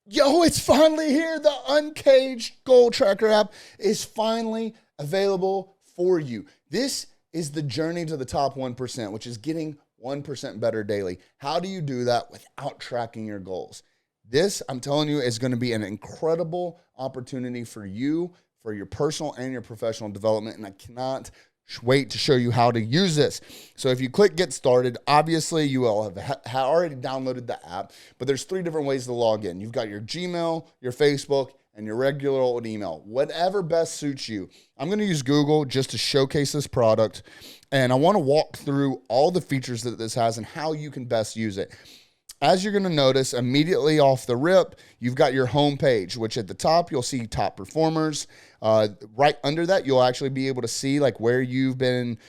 Yo, it's finally here. The Uncaged Goal Tracker app is finally available for you. This is the journey to the top 1%, which is getting 1% better daily. How do you do that without tracking your goals? This, I'm telling you, is going to be an incredible opportunity for you, for your personal and your professional development, and I cannot wait to show you how to use this. So if you click get started, obviously you will have already downloaded the app, but there's 3 different ways to log in. You've got your Gmail, your Facebook, and your regular old email, whatever best suits you. I'm going to use Google just to showcase this product, and I want to walk through all the features that this has and how you can best use it. As you're going to notice, immediately off the rip, you've got your home page, which at the top, you'll see top performers. Right under that, you'll actually be able to see like where you've been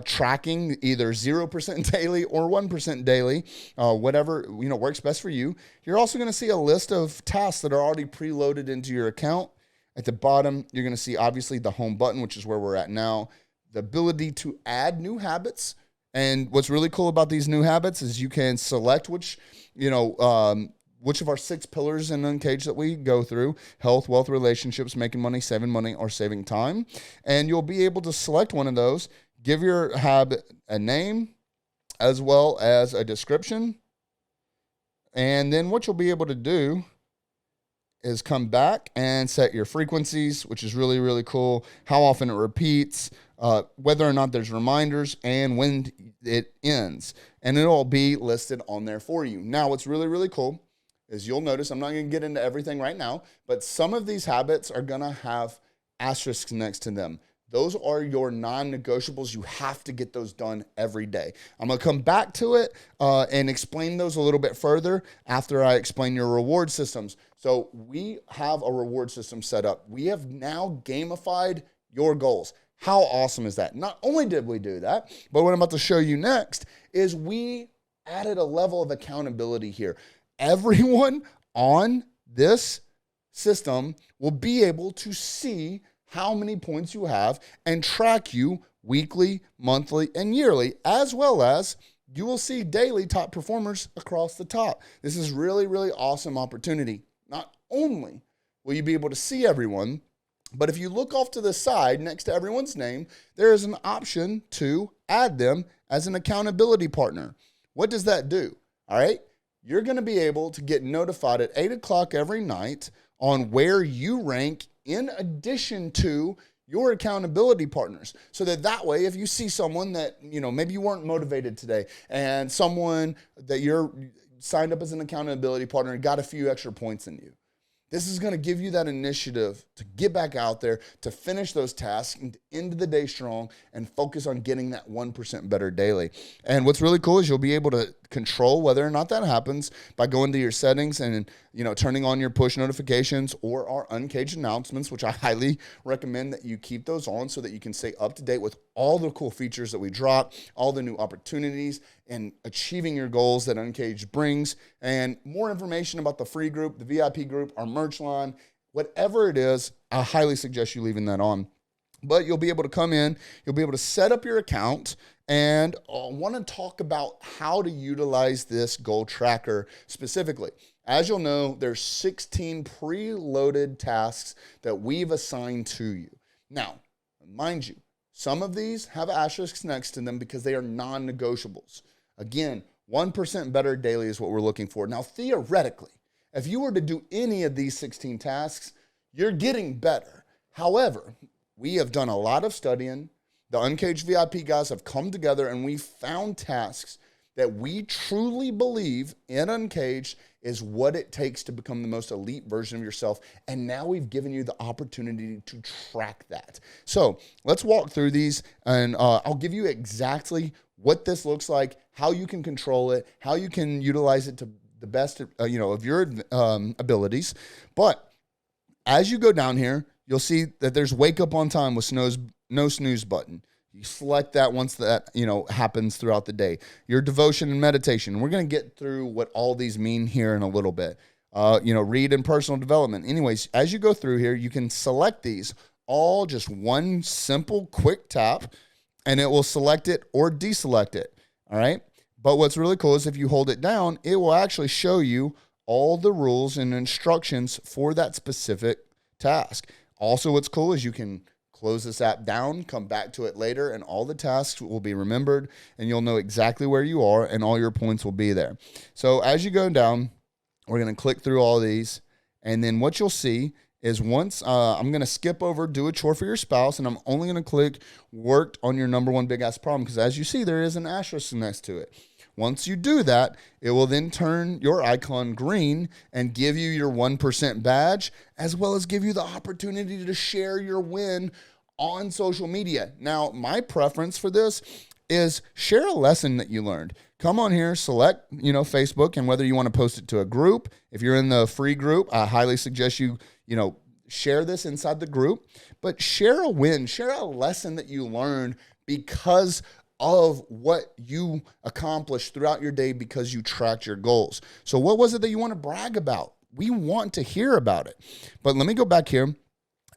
tracking either 0% daily or 1% daily, whatever works best for you. You're also going to see a list of tasks that are already preloaded into your account. At the bottom, you're going to see obviously the home button, which is where we're at now, the ability to add new habits. And what's really cool about these new habits is you can select which of our 6 pillars in Uncage that we go through: health, wealth, relationships, making money, or saving time. And you'll be able to select one of those, give your habit a name as well as a description. And then what you'll be able to do is come back and set your frequencies, which is really, really cool, how often it repeats, whether or not there's reminders, and when it ends. And it'll be listed on there for you. Now, what's really, really cool is you'll notice, I'm not going to get into everything right now, but some of these habits are going to have asterisks next to them. Those are your non-negotiables. You have to get those done every day. I'm going to come back to it and explain those a little bit further after I explain your reward systems. So we have a reward system set up. We have now gamified your goals. How awesome is that? Not only did we do that, but what I'm about to show you next is we added a level of accountability here. Everyone on this system will be able to see how many points you have and track you weekly, monthly, and yearly, as well as you will see daily top performers across the top. This is really, really awesome opportunity. Not only will you be able to see everyone, but if you look off to the side next to everyone's name, there is an option to add them as an accountability partner. What does that do? All right. You're going to be able to get notified at 8 o'clock every night on where you rank in addition to your accountability partners. So that way, if you see someone that, maybe you weren't motivated today and someone that you're signed up as an accountability partner and got a few extra points in you, this is going to give you that initiative to get back out there, to finish those tasks, and to end the day strong and focus on getting that 1% better daily. And what's really cool is you'll be able to control whether or not that happens by going to your settings and turning on your push notifications or our Uncaged announcements, which I highly recommend that you keep those on so that you can stay up to date with all the cool features that we drop, all the new opportunities, and achieving your goals that Uncaged brings. And more information about the free group, the VIP group, our merch line, whatever it is, I highly suggest you leaving that on. But you'll be able to come in, you'll be able to set up your account, and I want to talk about how to utilize this goal tracker specifically. As you'll know, there's 16 preloaded tasks that we've assigned to you. Now, mind you, some of these have asterisks next to them because they are non-negotiables. Again, 1% better daily is what we're looking for. Now, theoretically, if you were to do any of these 16 tasks, you're getting better. However, we have done a lot of studying. The Uncaged VIP guys have come together and we found tasks that we truly believe in Uncaged is what it takes to become the most elite version of yourself. And now we've given you the opportunity to track that. So let's walk through these and I'll give you exactly what this looks like, how you can control it, how you can utilize it to the best of your abilities. But as you go down here, you'll see that there's wake up on time with no snooze button. You select that once that, happens throughout the day. Your devotion and meditation. We're going to get through what all these mean here in a little bit. Read and personal development. Anyways, as you go through here, you can select these all just one simple quick tap and it will select it or deselect it. All right. But what's really cool is if you hold it down, it will actually show you all the rules and instructions for that specific task. Also, what's cool is you can close this app down, come back to it later, and all the tasks will be remembered, and you'll know exactly where you are, and all your points will be there. So as you go down, we're going to click through all these, and then what you'll see is once I'm going to skip over do a chore for your spouse, and I'm only going to click worked on your number one big ass problem, because as you see, there is an asterisk next to it. Once you do that, it will then turn your icon green and give you your 1% badge, as well as give you the opportunity to share your win on social media. Now, my preference for this is share a lesson that you learned. Come on here, select, Facebook, and whether you want to post it to a group. If you're in the free group, I highly suggest you share this inside the group, but share a win, share a lesson that you learned because of what you accomplished throughout your day because you tracked your goals. So what was it that you want to brag about? We want to hear about it. But let me go back here,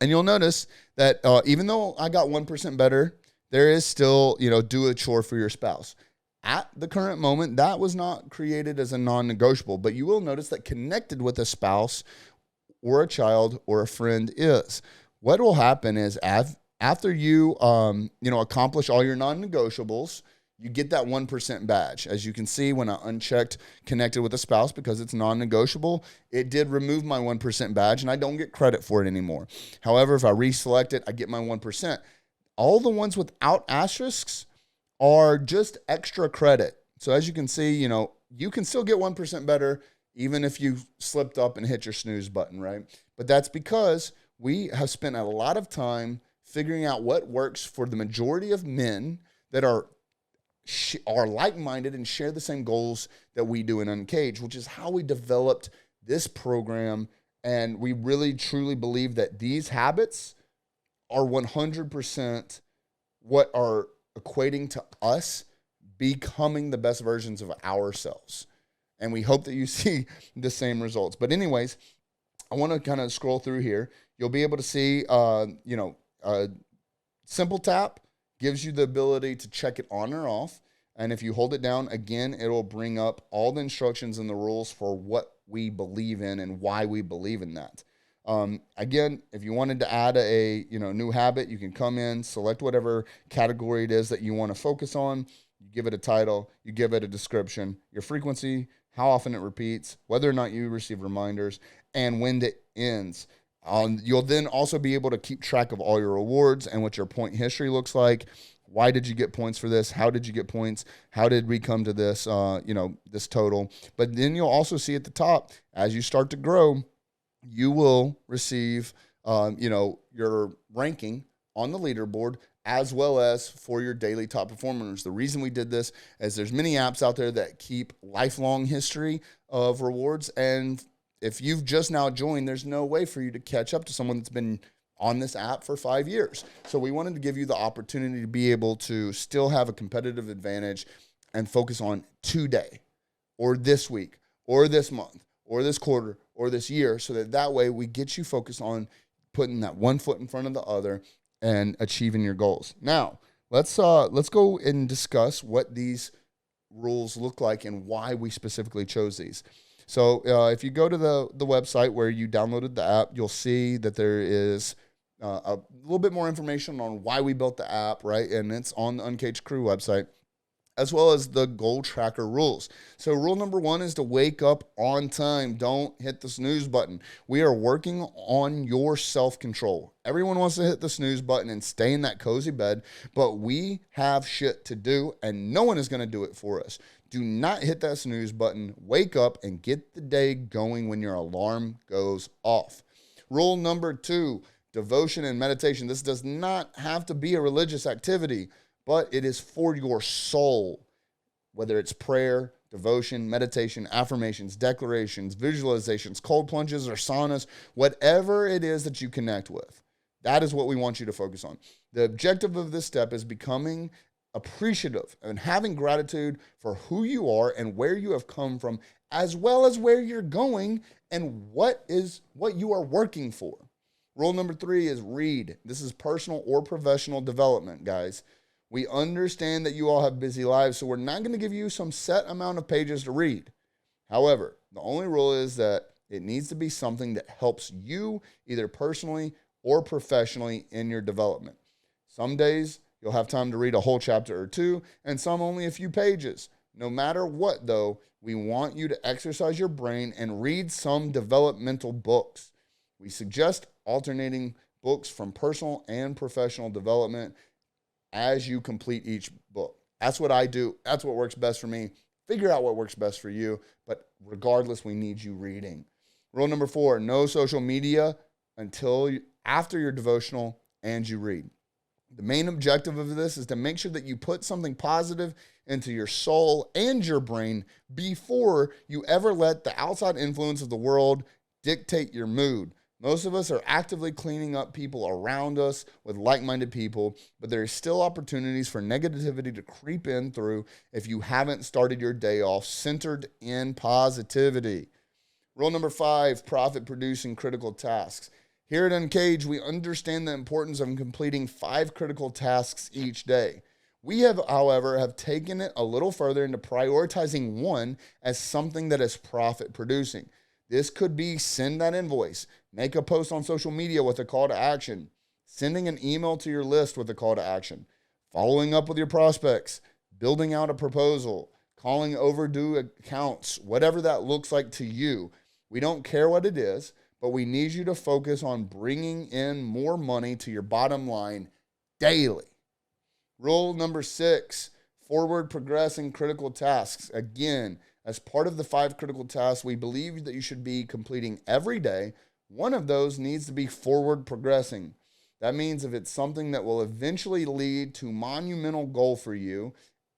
and you'll notice that even though I got 1% better, there is still, do a chore for your spouse. At the current moment, that was not created as a non-negotiable, but you will notice that connected with a spouse or a child or a friend is. What will happen is after you, accomplish all your non-negotiables, you get that 1% badge. As you can see, when I unchecked connected with a spouse because it's non-negotiable, it did remove my 1% badge, and I don't get credit for it anymore. However, if I reselect it, I get my 1%. All the ones without asterisks are just extra credit. So as you can see, you can still get 1% better even if you slipped up and hit your snooze button, right? But that's because we have spent a lot of time figuring out what works for the majority of men that are like-minded and share the same goals that we do in Uncaged, which is how we developed this program. And we really, truly believe that these habits are 100% what are equating to us becoming the best versions of ourselves. And we hope that you see the same results. But anyways, I want to kind of scroll through here. You'll be able to see, simple tap gives you the ability to check it on or off. And if you hold it down, again, it'll bring up all the instructions and the rules for what we believe in and why we believe in that. Again, if you wanted to add a new habit, you can come in, select whatever category it is that you want to focus on. You give it a title, you give it a description, your frequency, how often it repeats, whether or not you receive reminders, and when it ends. You'll then also be able to keep track of all your rewards and what your point history looks like. Why did you get points for this? How did you get points? How did we come to this, this total? But then you'll also see at the top, as you start to grow, you will receive, your ranking on the leaderboard, as well as for your daily top performers. The reason we did this is there's many apps out there that keep lifelong history of rewards. And if you've just now joined, there's no way for you to catch up to someone that's been on this app for 5 years. So we wanted to give you the opportunity to be able to still have a competitive advantage and focus on today or this week or this month or this quarter or this year, so that way we get you focused on putting that one foot in front of the other and achieving your goals. Now, let's go and discuss what these rules look like and why we specifically chose these. So if you go to the website where you downloaded the app, you'll see that there is a little bit more information on why we built the app, right? And it's on the Uncaged Crew website, as well as the goal tracker rules. So rule number 1 is to wake up on time. Don't hit the snooze button. We are working on your self-control. Everyone wants to hit the snooze button and stay in that cozy bed, but we have shit to do, and no one is going to do it for us. Do not hit that snooze button. Wake up and get the day going when your alarm goes off. Rule number 2, devotion and meditation. This does not have to be a religious activity, but it is for your soul, whether it's prayer, devotion, meditation, affirmations, declarations, visualizations, cold plunges, or saunas, whatever it is that you connect with. That is what we want you to focus on. The objective of this step is becoming appreciative and having gratitude for who you are and where you have come from, as well as where you're going and what you are working for. Rule number 3 is read. This is personal or professional development, guys. We understand that you all have busy lives, so we're not going to give you some set amount of pages to read. However, The only rule is that it needs to be something that helps you either personally or professionally in your development. Some days you'll have time to read a whole chapter or two, and some only a few pages. No matter what, though, we want you to exercise your brain and read some developmental books. We suggest alternating books from personal and professional development as you complete each book. That's what I do. That's what works best for me. Figure out what works best for you, but regardless, we need you reading. Rule number 4, no social media until after your devotional and you read. The main objective of this is to make sure that you put something positive into your soul and your brain before you ever let the outside influence of the world dictate your mood. Most of us are actively cleaning up people around us with like-minded people, but there are still opportunities for negativity to creep in through if you haven't started your day off centered in positivity. Rule number 5, profit-producing critical tasks. Here at Uncage, we understand the importance of completing 5 critical tasks each day. We have, however, taken it a little further into prioritizing one as something that is profit-producing. This could be send that invoice, make a post on social media with a call to action, sending an email to your list with a call to action, following up with your prospects, building out a proposal, calling overdue accounts, whatever that looks like to you. We don't care what it is, but we need you to focus on bringing in more money to your bottom line daily. Rule number 6, forward progressing critical tasks. Again, as part of the 5 critical tasks we believe that you should be completing every day, one of those needs to be forward progressing. That means if it's something that will eventually lead to monumental goal for you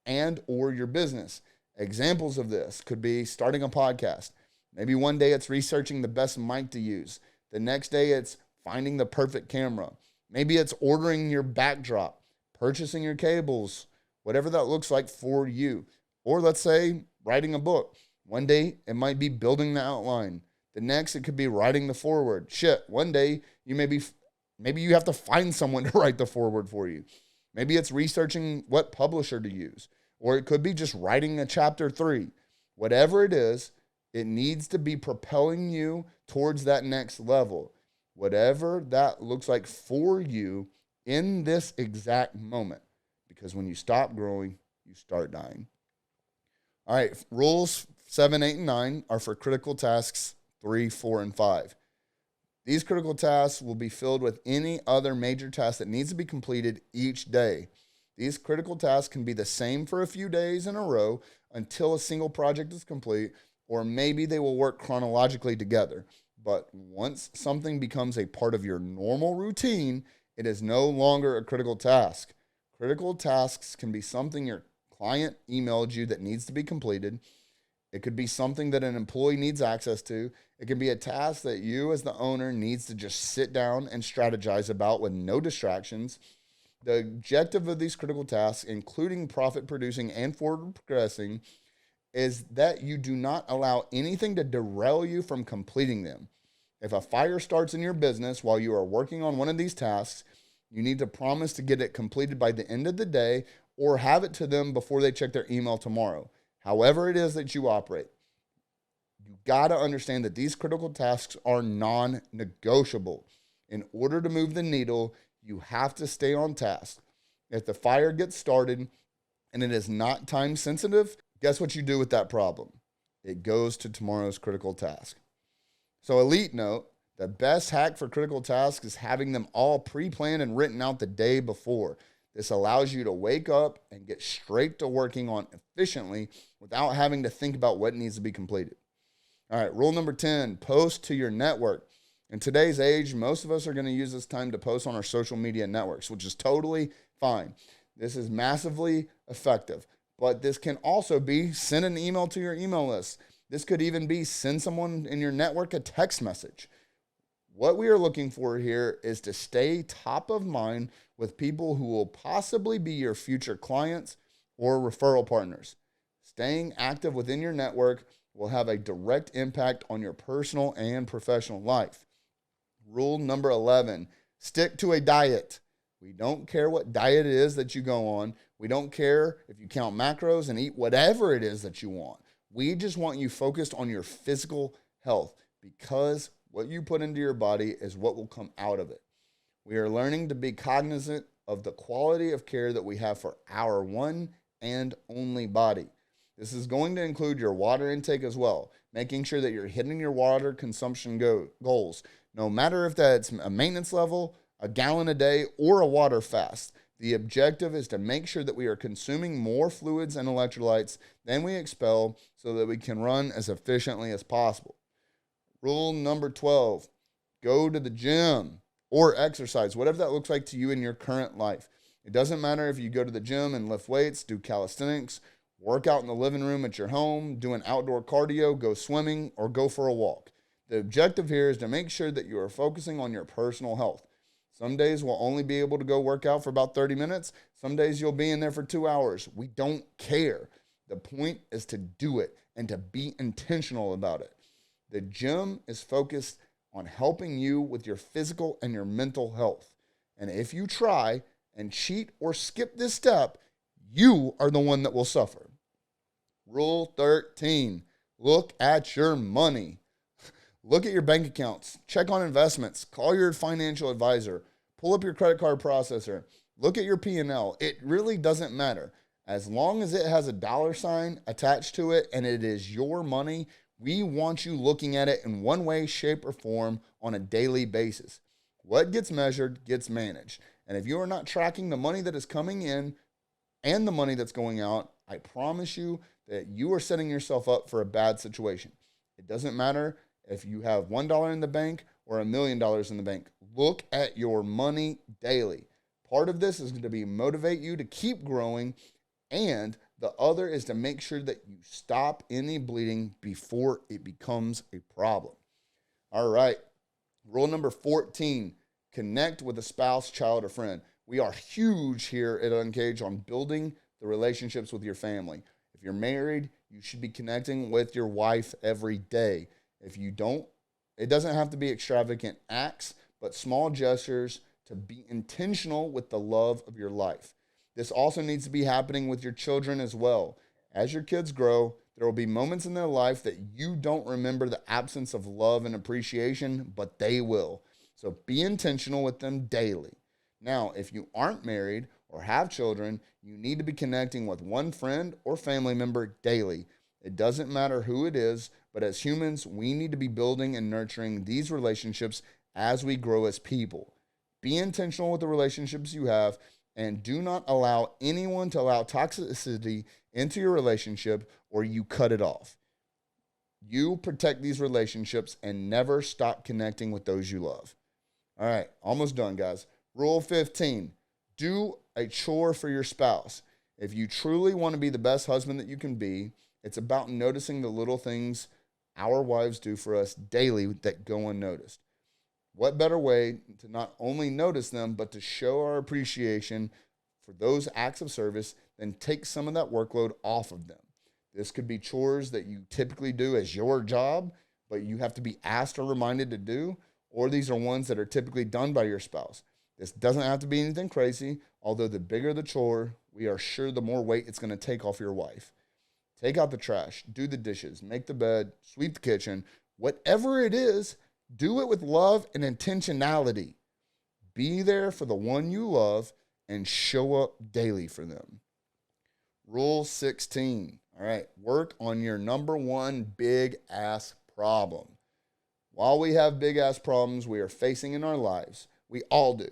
and or your business. Examples of this could be starting a podcast. Maybe one day it's researching the best mic to use. The next day it's finding the perfect camera. Maybe it's ordering your backdrop, purchasing your cables, whatever that looks like for you. Or let's say writing a book. One day it might be building the outline. The next it could be writing the foreword. One day maybe you have to find someone to write the foreword for you. Maybe it's researching what publisher to use. Or it could be just writing a chapter 3. Whatever it is, it needs to be propelling you towards that next level. Whatever that looks like for you in this exact moment. Because when you stop growing, you start dying. All right, rules 7, 8, and 9 are for critical tasks 3, 4, and 5. These critical tasks will be filled with any other major task that needs to be completed each day. These critical tasks can be the same for a few days in a row until a single project is complete, or maybe they will work chronologically together. But once something becomes a part of your normal routine, it is no longer a critical task. Critical tasks can be something your client emailed you that needs to be completed. It could be something that an employee needs access to. It can be a task that you as the owner needs to just sit down and strategize about with no distractions. The objective of these critical tasks, including profit producing and forward progressing, is that you do not allow anything to derail you from completing them. If a fire starts in your business while you are working on one of these tasks, you need to promise to get it completed by the end of the day or have it to them before they check their email tomorrow. However it is that you operate, you got to understand that these critical tasks are non-negotiable. In order to move the needle, you have to stay on task. If the fire gets started and it is not time sensitive, guess what you do with that problem? It goes to tomorrow's critical task. So elite note, the best hack for critical tasks is having them all pre-planned and written out the day before. This allows you to wake up and get straight to working on efficiently without having to think about what needs to be completed. All right, rule number 10, post to your network. In today's age, most of us are going to use this time to post on our social media networks, which is totally fine. This is massively effective. But this can also be send an email to your email list. This could even be send someone in your network a text message. What we are looking for here is to stay top of mind with people who will possibly be your future clients or referral partners. Staying active within your network will have a direct impact on your personal and professional life. Rule number 11, stick to a diet. We don't care what diet it is that you go on. We don't care if you count macros and eat whatever it is that you want. We just want you focused on your physical health, because what you put into your body is what will come out of it. We are learning to be cognizant of the quality of care that we have for our one and only body. This is going to include your water intake as well, making sure that you're hitting your water consumption goals, no matter if that's a maintenance level, a gallon a day, or a water fast. The objective is to make sure that we are consuming more fluids and electrolytes than we expel so that we can run as efficiently as possible. Rule number 12, go to the gym or exercise, whatever that looks like to you in your current life. It doesn't matter if you go to the gym and lift weights, do calisthenics, work out in the living room at your home, do an outdoor cardio, go swimming, or go for a walk. The objective here is to make sure that you are focusing on your personal health. Some days we'll only be able to go work out for about 30 minutes. Some days you'll be in there for 2 hours. We don't care. The point is to do it and to be intentional about it. The gym is focused on helping you with your physical and your mental health. And if you try and cheat or skip this step, you are the one that will suffer. Rule 13, look at your money. Look at your bank accounts, check on investments, call your financial advisor, pull up your credit card processor, look at your P&L. It really doesn't matter. As long as it has a dollar sign attached to it and it is your money, we want you looking at it in one way, shape, or form on a daily basis. What gets measured gets managed. And if you are not tracking the money that is coming in and the money that's going out, I promise you that you are setting yourself up for a bad situation. It doesn't matter if you have $1 in the bank or $1 million in the bank. Look at your money daily. Part of this is going to be motivate you to keep growing, and the other is to make sure that you stop any bleeding before it becomes a problem. All right. Rule number 14, connect with a spouse, child, or friend. We are huge here at Uncage on building the relationships with your family. If you're married, you should be connecting with your wife every day. If you don't, it doesn't have to be extravagant acts, but small gestures to be intentional with the love of your life. This also needs to be happening with your children as well. As your kids grow, there will be moments in their life that you don't remember the absence of love and appreciation, but they will. So be intentional with them daily. Now, if you aren't married or have children, you need to be connecting with one friend or family member daily. It doesn't matter who it is, but as humans, we need to be building and nurturing these relationships as we grow as people. Be intentional with the relationships you have, and do not allow anyone to allow toxicity into your relationship or you cut it off. You protect these relationships and never stop connecting with those you love. All right, almost done, guys. Rule 15, do a chore for your spouse. If you truly want to be the best husband that you can be, it's about noticing the little things our wives do for us daily that go unnoticed. What better way to not only notice them, but to show our appreciation for those acts of service than take some of that workload off of them? This could be chores that you typically do as your job, but you have to be asked or reminded to do, or these are ones that are typically done by your spouse. This doesn't have to be anything crazy, although the bigger the chore, we are sure the more weight it's going to take off your wife. Take out the trash, do the dishes, make the bed, sweep the kitchen, whatever it is, do it with love and intentionality. Be there for the one you love and show up daily for them. Rule 16. All right, work on your number one big ass problem. While we have big ass problems we are facing in our lives, we all do.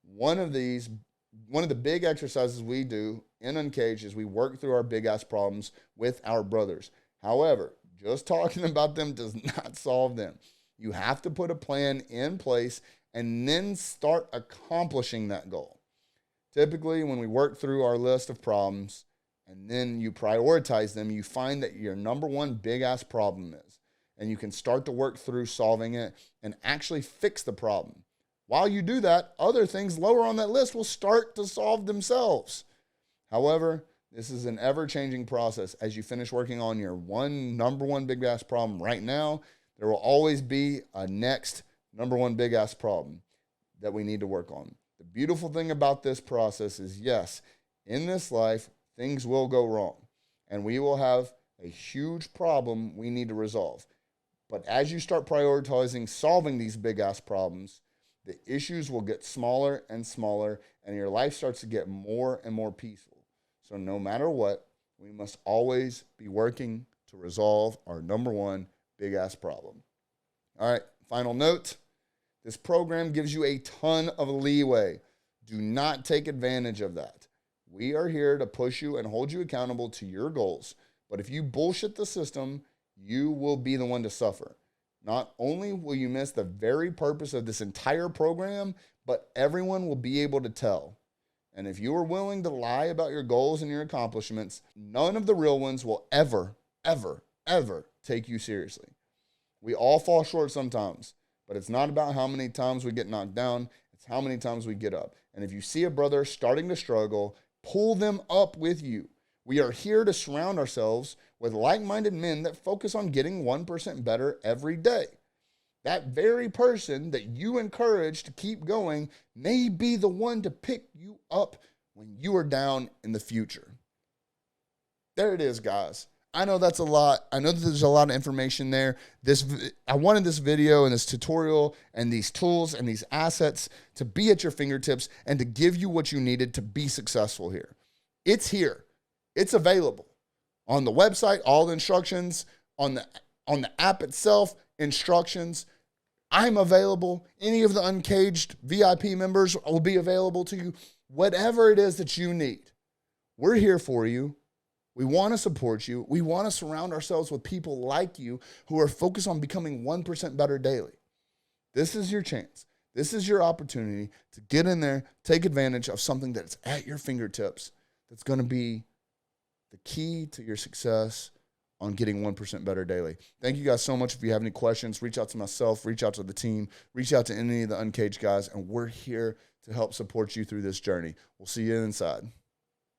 One of the big exercises we do in Uncage is we work through our big ass problems with our brothers. However, just talking about them does not solve them. You have to put a plan in place and then start accomplishing that goal. Typically, when we work through our list of problems and then you prioritize them, you find that your number one big ass problem is, and you can start to work through solving it and actually fix the problem. While you do that, other things lower on that list will start to solve themselves. However, this is an ever-changing process. As you finish working on your number one big ass problem right now, there will always be a next number one big ass problem that we need to work on. The beautiful thing about this process is, yes, in this life, things will go wrong. And we will have a huge problem we need to resolve. But as you start prioritizing solving these big ass problems, the issues will get smaller and smaller, and your life starts to get more and more peaceful. So no matter what, we must always be working to resolve our number one big ass problem. All right, final note. This program gives you a ton of leeway. Do not take advantage of that. We are here to push you and hold you accountable to your goals. But if you bullshit the system, you will be the one to suffer. Not only will you miss the very purpose of this entire program, but everyone will be able to tell. And if you are willing to lie about your goals and your accomplishments, none of the real ones will ever, ever, ever take you seriously. We all fall short sometimes, but it's not about how many times we get knocked down, it's how many times we get up. And if you see a brother starting to struggle, pull them up with you. We are here to surround ourselves with like-minded men that focus on getting 1% better every day. That very person that you encourage to keep going may be the one to pick you up when you are down in the future. There it is, guys. I know that's a lot. I know that there's a lot of information there. I wanted this video and this tutorial and these tools and these assets to be at your fingertips and to give you what you needed to be successful here. It's here. It's available on the website, all the instructions, on the app itself, instructions. I'm available. Any of the Uncaged VIP members will be available to you. Whatever it is that you need, we're here for you. We want to support you. We want to surround ourselves with people like you who are focused on becoming 1% better daily. This is your chance. This is your opportunity to get in there, take advantage of something that's at your fingertips that's going to be the key to your success on getting 1% better daily. Thank you guys so much. If you have any questions, reach out to myself, reach out to the team, reach out to any of the Uncaged guys, and we're here to help support you through this journey. We'll see you inside.